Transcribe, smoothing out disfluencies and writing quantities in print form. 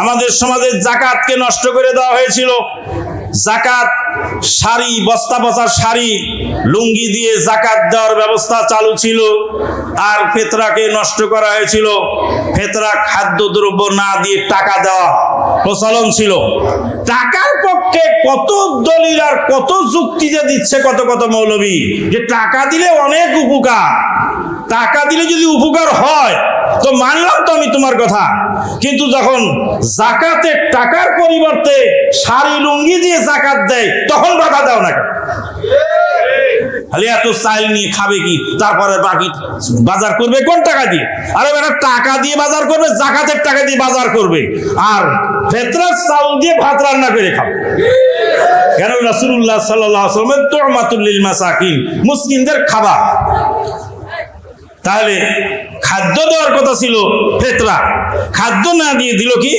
আমাদের সমাজে জাকাতকে নষ্ট করে দেওয়া হয়েছিল। জাকাত শাড়ি, বস্তা বস্তা শাড়ি, লুঙ্গি দিয়ে জাকাত দেওয়ার ব্যবস্থা চালু ছিল। আর ফিতরাকে নষ্ট করা হয়েছিল। ফিতরা খাদ্যদ্রব্য না দিয়ে টাকা দেওয়া প্রচলন ছিল। টাকার পক্ষে কত দলিল আর কত যুক্তি যে দিচ্ছে কত কত মৌলবী, যে টাকা দিলে অনেক উপকার, টাকা দিলে যদি উপকার হয় তো মানলাম তো আমি তোমার কথা, কিন্তু যখন জাকাতের টাকার পরিবর্তে শাড়ি লুঙ্গি দিয়ে জাকাত দেয় তখন বাধা দাও না। খালি এত চাইল নিয়ে খাবে কি, তারপরে বাকি বাজার করবে কোন টাকা দিয়ে? আরে বেটা, টাকা দিয়ে বাজার করবে, জাকাতের টাকা দিয়ে বাজার করবে, আর ফিতরার চাউল দিয়ে ভাত রান্না করে খাবে। কেন? রাসূলুল্লাহ সাল্লাল্লাহু আলাইহি ওয়াসাল্লাম তু'মাতুল লিল মাসাকিন, মুসকিনদের খাবার। তাহলে খাদ্য দেওয়ার কথা ছিল ফিতরা, খাদ্য না দিয়ে দিল কি?